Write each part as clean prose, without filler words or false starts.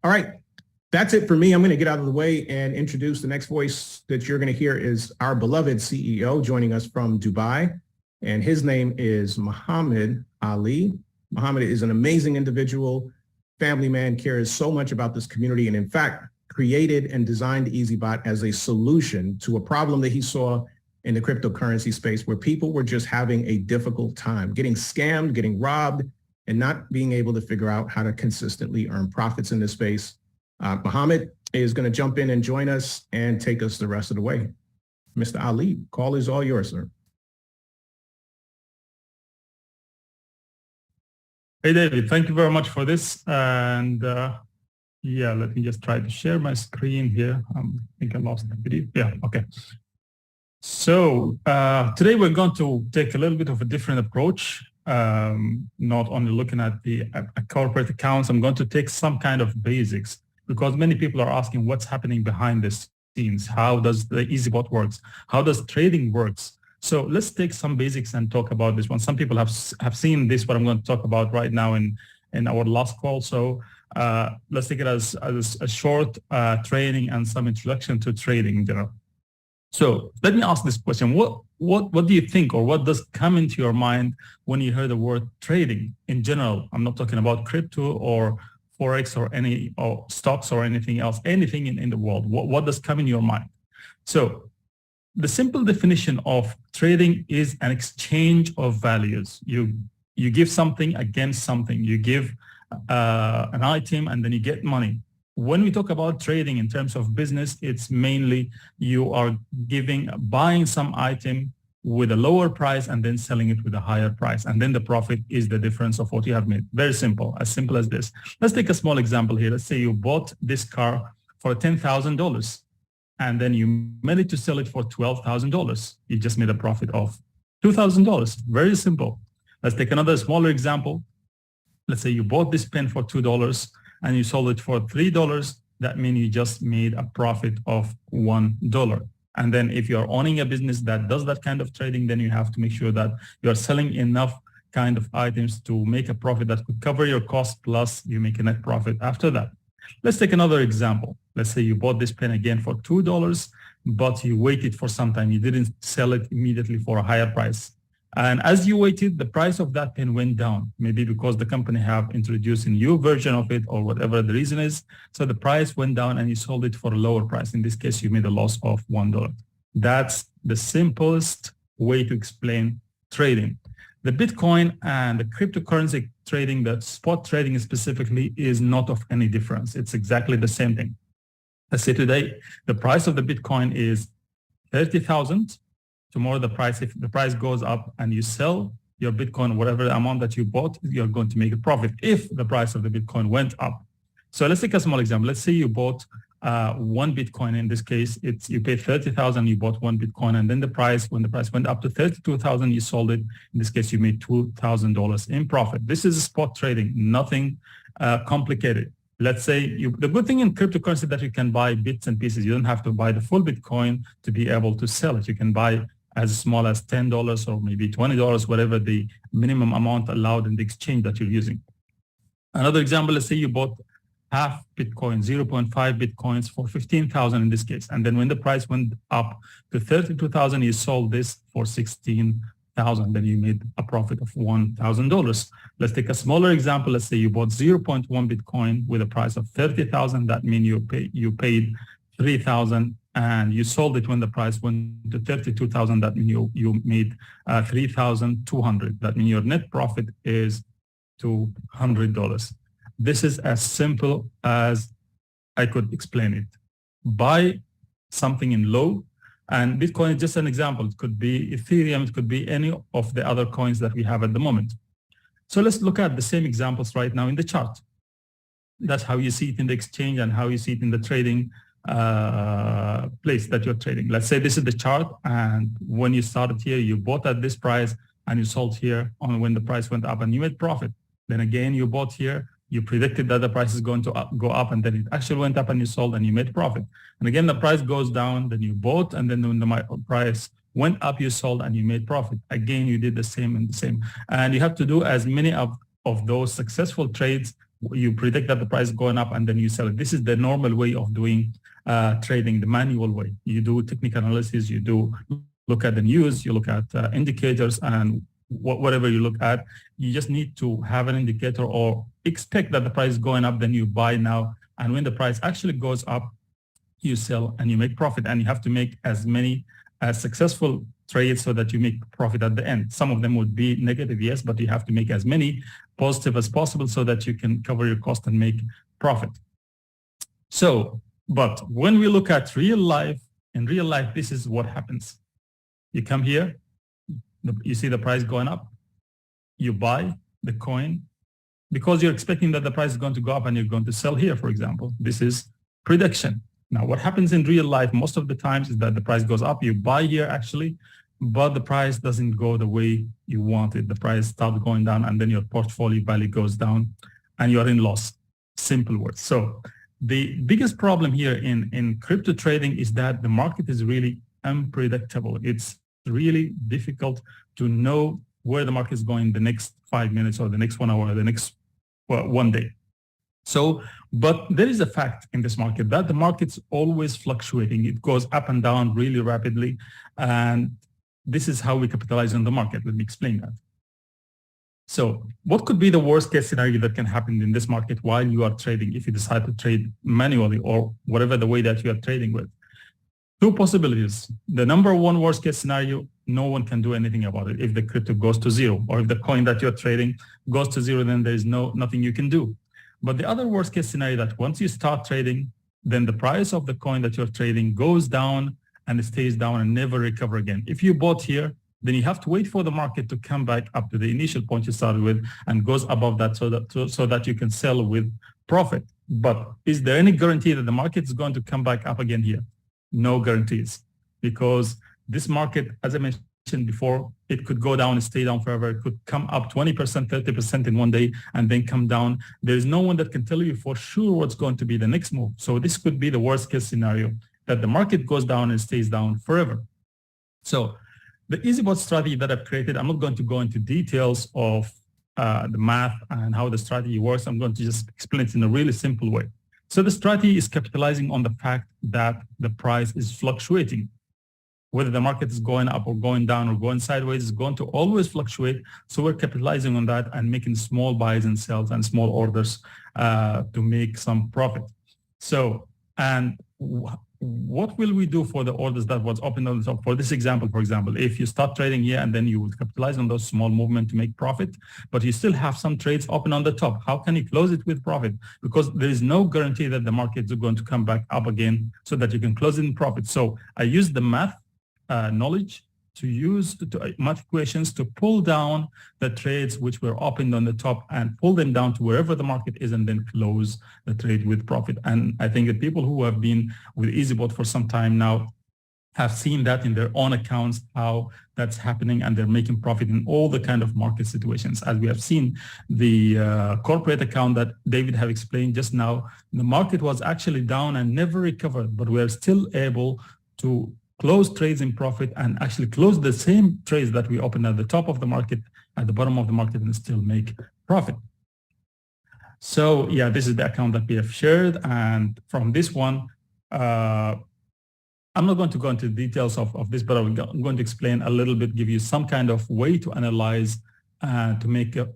All right, that's it for me. I'm going to get out of the way and introduce the next voice that you're going to hear is our beloved CEO joining us from Dubai. And his name is Muhammad Ali. Muhammad is an amazing individual, family man, cares so much about this community, and in fact, created and designed EazyBot as a solution to a problem that he saw in the cryptocurrency space where people were just having a difficult time, getting scammed, getting robbed, and not being able to figure out how to consistently earn profits in this space. Muhammad is going to jump in and join us and take us the rest of the way. Mr. Ali, call is all yours, sir. Hey, David, thank you very much for this. And yeah, let me just try to share my screen here. I think I lost the video. Yeah, okay. So today we're going to take a little bit of a different approach, not only looking at the corporate accounts. I'm going to take some kind of basics because many people are asking what's happening behind the scenes. How does the EazyBot works? How does trading works? So let's take some basics and talk about this one. Some people have seen this, what I'm going to talk about right now in our last call. So let's take it as a short training and some introduction to trading in general. So let me ask this question. What do you think, or what does come into your mind when you hear the word trading in general? I'm not talking about crypto or Forex or stocks or anything else, anything in the world. What does come in your mind? So the simple definition of trading is an exchange of values. You give something against something. You give an item and then you get money. When we talk about trading in terms of business, it's mainly you are buying some item with a lower price and then selling it with a higher price. And then the profit is the difference of what you have made. Very simple as this. Let's take a small example here. Let's say you bought this car for $10,000. And then you managed to sell it for $12,000. You just made a profit of $2,000. Very simple. Let's take another smaller example. Let's say you bought this pen for $2 and you sold it for $3. That means you just made a profit of $1. And then if you're owning a business that does that kind of trading, then you have to make sure that you're selling enough kind of items to make a profit that could cover your cost, plus you make a net profit after that. Let's take another example. Let's say you bought this pen again for $2, but you waited for some time. You didn't sell it immediately for a higher price. And as you waited, the price of that pen went down, maybe because the company have introduced a new version of it or whatever the reason is. So the price went down and you sold it for a lower price. In this case, you made a loss of $1. That's the simplest way to explain trading. The Bitcoin and the cryptocurrency trading, the spot trading specifically, is not of any difference. It's exactly the same thing. Let's say today, the price of the Bitcoin is 30,000. Tomorrow, if the price goes up and you sell your Bitcoin, whatever the amount that you bought, you're going to make a profit if the price of the Bitcoin went up. So let's take a small example. Let's say you bought one Bitcoin. In this case, you paid 30,000, you bought one Bitcoin, and then when the price went up to 32,000, you sold it. In this case, you made $2,000 in profit. This is spot trading, nothing complicated. Let's say the good thing in cryptocurrency is that you can buy bits and pieces. You don't have to buy the full Bitcoin to be able to sell it. You can buy as small as $10 or maybe $20, whatever the minimum amount allowed in the exchange that you're using. Another example, let's say you bought half Bitcoin, 0.5 Bitcoins for 15,000 in this case. And then when the price went up to 32,000, you sold this for 16,000. Then you made a profit of $1,000. Let's take a smaller example. Let's say you bought 0.1 Bitcoin with a price of 30,000. That means you paid 3,000 and you sold it when the price went to 32,000. That means you made 3,200. That means your net profit is $200. This is as simple as I could explain it. Buy something in low, and Bitcoin is just an example. It could be Ethereum, it could be any of the other coins that we have at the moment. So let's look at the same examples right now in the chart. That's how you see it in the exchange and how you see it in the trading place that you're trading. Let's say this is the chart, and when you started here, you bought at this price and you sold here when the price went up and you made profit. Then again, you bought here, you predicted that the price is going to go up, and then it actually went up and you sold and you made profit. And again, the price goes down, then you bought, and then when the price went up, you sold and you made profit. Again, you did the same and the same. And you have to do as many of those successful trades You predict that the price is going up and then you sell it. This is the normal way of doing trading, the manual way. You do technical analysis, you do look at the news, you look at indicators, and whatever you look at, you just need to have an indicator or expect that the price is going up, then you buy now. And when the price actually goes up, you sell and you make profit. And you have to make as many successful trades so that you make profit at the end. Some of them would be negative, yes, but you have to make as many positive as possible so that you can cover your cost and make profit. So, but when we look at real life, in real life, this is what happens. You come here, you see the price going up, you buy the coin because you're expecting that the price is going to go up and you're going to sell here, for example. This is prediction. Now, what happens in real life most of the times is that the price goes up, you buy here actually, but the price doesn't go the way you want it. The price starts going down and then your portfolio value goes down and you're in loss. Simple words. So the biggest problem here in crypto trading is that the market is really unpredictable. It's really difficult to know where the market is going the next 5 minutes or the next 1 hour or the next 1 day. So, but there is a fact in this market that the market's always fluctuating. It goes up and down really rapidly. And this is how we capitalize on the market. Let me explain that. So what could be the worst case scenario that can happen in this market while you are trading if you decide to trade manually or whatever the way that you are trading with? Two possibilities. The number one worst case scenario, no one can do anything about it. If the crypto goes to zero or if the coin that you're trading goes to zero, then there is nothing you can do. But the other worst case scenario that once you start trading, then the price of the coin that you're trading goes down and it stays down and never recover again. If you bought here, then you have to wait for the market to come back up to the initial point you started with and goes above that so that you can sell with profit. But is there any guarantee that the market is going to come back up again here? No guarantees, because this market, as I mentioned before, it could go down and stay down forever. It could come up 20%, 30% in 1 day and then come down. There is no one that can tell you for sure what's going to be the next move. So this could be the worst case scenario, that the market goes down and stays down forever. So the EazyBot strategy that I've created, I'm not going to go into details of the math and how the strategy works. I'm going to just explain it in a really simple way. So the strategy is capitalizing on the fact that the price is fluctuating. Whether the market is going up or going down or going sideways, is going to always fluctuate. So we're capitalizing on that and making small buys and sells and small orders to make some profit. So, and what will we do for the orders that was open on the top? For this example, for example, if you start trading here and then you will capitalize on those small movements to make profit, but you still have some trades open on the top, how can you close it with profit? Because there is no guarantee that the market is going to come back up again so that you can close it in profit. So I use the math knowledge to use math equations to pull down the trades which were opened on the top and pull them down to wherever the market is and then close the trade with profit. And I think that people who have been with EazyBot for some time now have seen that in their own accounts, how that's happening, and they're making profit in all the kind of market situations. As we have seen, the corporate account that David have explained just now, the market was actually down and never recovered, but we're still able to close trades in profit and actually close the same trades that we opened at the top of the market, at the bottom of the market, and still make profit. So yeah, this is the account that we have shared. And from this one, I'm not going to go into details of this, but I'm going to explain a little bit, give you some kind of way to analyze to make a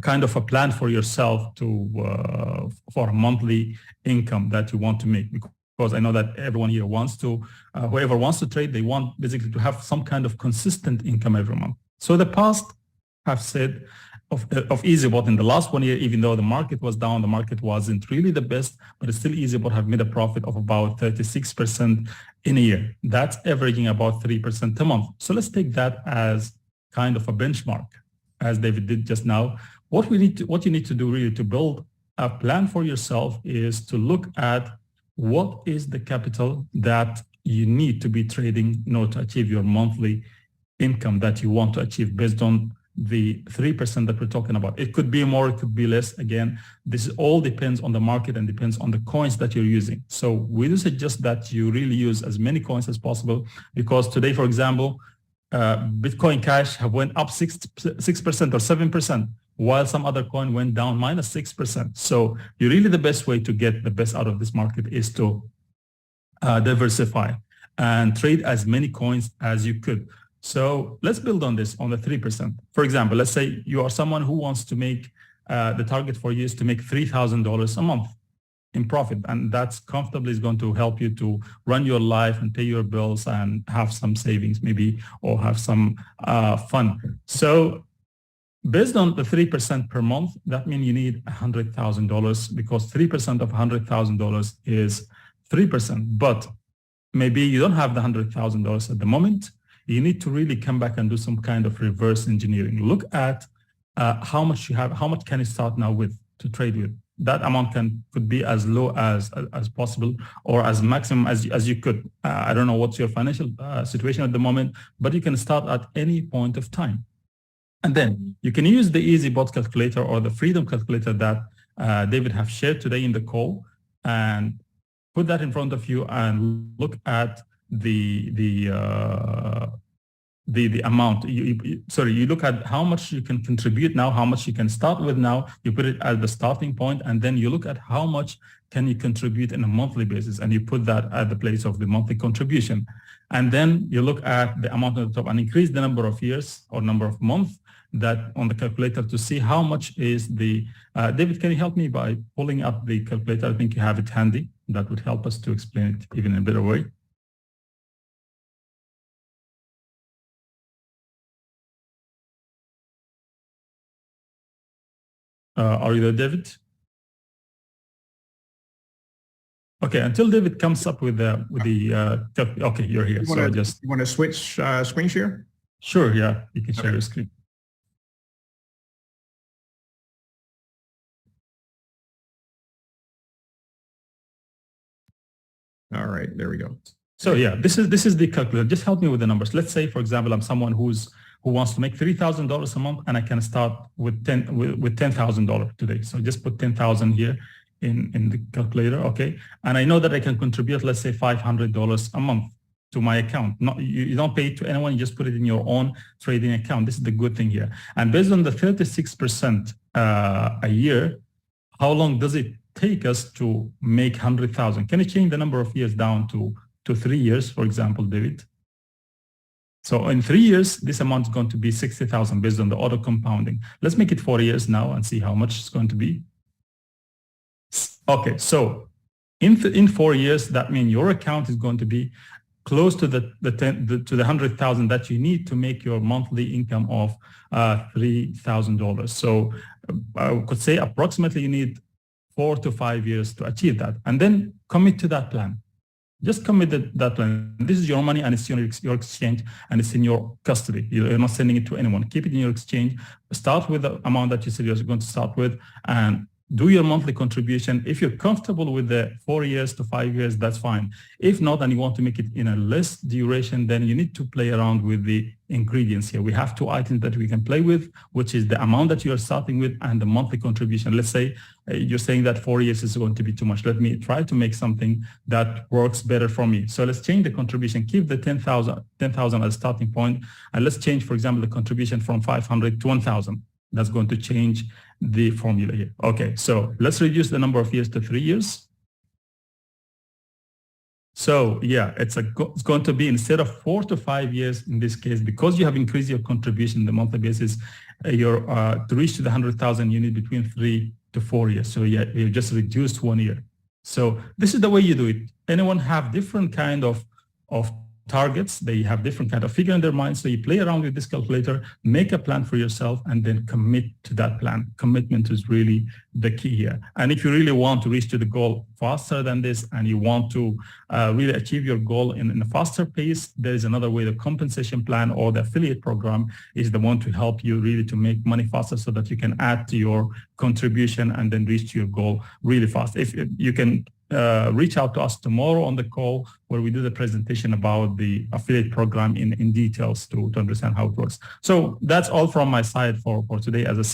kind of a plan for yourself to for a monthly income that you want to make. Because I know that everyone here wants to, whoever wants to trade, they want basically to have some kind of consistent income every month. So the past have said of EazyBot in the last 1 year, even though the market was down, the market wasn't really the best, but still EazyBot have made a profit of about 36% in a year. That's averaging about 3% a month. So let's take that as kind of a benchmark, as David did just now. What you need to do really to build a plan for yourself is to look at what is the capital that you need to be trading in order to achieve your monthly income that you want to achieve based on the 3% that we're talking about. It could be more, it could be less. Again, this all depends on the market and depends on the coins that you're using. So we do suggest that you really use as many coins as possible, because today, for example, Bitcoin Cash have went up 6% or 7%. while some other coin went down minus 6%. So you really, the best way to get the best out of this market is to diversify and trade as many coins as you could. So let's build on this, on the 3%. For example, let's say you are someone who wants to make, the target for you is to make $3,000 a month in profit. And that's comfortably is going to help you to run your life and pay your bills and have some savings maybe, or have some fun. So based on the 3% per month, that means you need $100,000, because 3% of $100,000 is 3%. But maybe you don't have the $100,000 at the moment. You need to really come back and do some kind of reverse engineering. Look at how much you have, how much can you start now with to trade with. That amount could be as low as possible, or as maximum as you could. I don't know what's your financial situation at the moment, but you can start at any point of time. And then you can use the EazyBot calculator or the Freedom calculator that David have shared today in the call, and put that in front of you and look at the amount. You look at how much you can contribute now, how much you can start with now. You put it at the starting point, and then you look at how much can you contribute on a monthly basis, and you put that at the place of the monthly contribution. And then you look at the amount at the top and increase the number of years or number of months that on the calculator to see how much is the, David, can you help me by pulling up the calculator? I think you have it handy. That would help us to explain it even in a better way. Are you there, David? Okay, until David comes up with the okay, you're here. You want to switch screen share? Sure, yeah, you can share your screen. All right, there we go. So yeah, this is the calculator. Just help me with the numbers. Let's say, for example, I'm someone who wants to make $3,000 a month, and I can start with $10,000 today. So just put 10,000 here in the calculator, okay? And I know that I can contribute, let's say, $500 a month to my account. You don't pay it to anyone, you just put it in your own trading account. This is the good thing here. And based on the 36% a year, how long does it take us to make 100,000? Can you change the number of years down to 3 years, for example, David? So in 3 years, this amount is going to be 60,000 based on the auto compounding. Let's make it 4 years now and see how much it's going to be. Okay, so in 4 years, that means your account is going to be close to the 100,000 that you need to make your monthly income of $3,000. So I could say approximately you need 4 to 5 years to achieve that, and then commit to that plan. Just commit that plan. This is your money, and it's your exchange, and it's in your custody. You're not sending it to anyone. Keep it in your exchange. Start with the amount that you said you're going to start with, and do your monthly contribution. If you're comfortable with the 4 years to 5 years, that's fine. If not, and you want to make it in a less duration, then you need to play around with the ingredients here. We have 2 items that we can play with, which is the amount that you're starting with and the monthly contribution. Let's say you're saying that 4 years is going to be too much. Let me try to make something that works better for me. So let's change the contribution. Keep the 10,000 as a starting point, and let's change, for example, the contribution from 500 to 1,000. That's going to change the formula here. Okay, so let's reduce the number of years to 3 years. So yeah, it's going to be, instead of 4 to 5 years in this case, because you have increased your contribution on the monthly basis, to reach to the 100,000, you need between 3 to 4 years. So yeah, you just reduced 1 year. So this is the way you do it. Anyone have different kind of targets. They have different kind of figure in their mind. So you play around with this calculator, make a plan for yourself, and then commit to that plan. Commitment is really the key here. And if you really want to reach to the goal faster than this, and you want to really achieve your goal in a faster pace, there is another way. The compensation plan or the affiliate program is the one to help you really to make money faster, so that you can add to your contribution and then reach to your goal really fast. If you can reach out to us tomorrow on the call, where we do the presentation about the affiliate program in details to understand how it works. So that's all from my side for today as a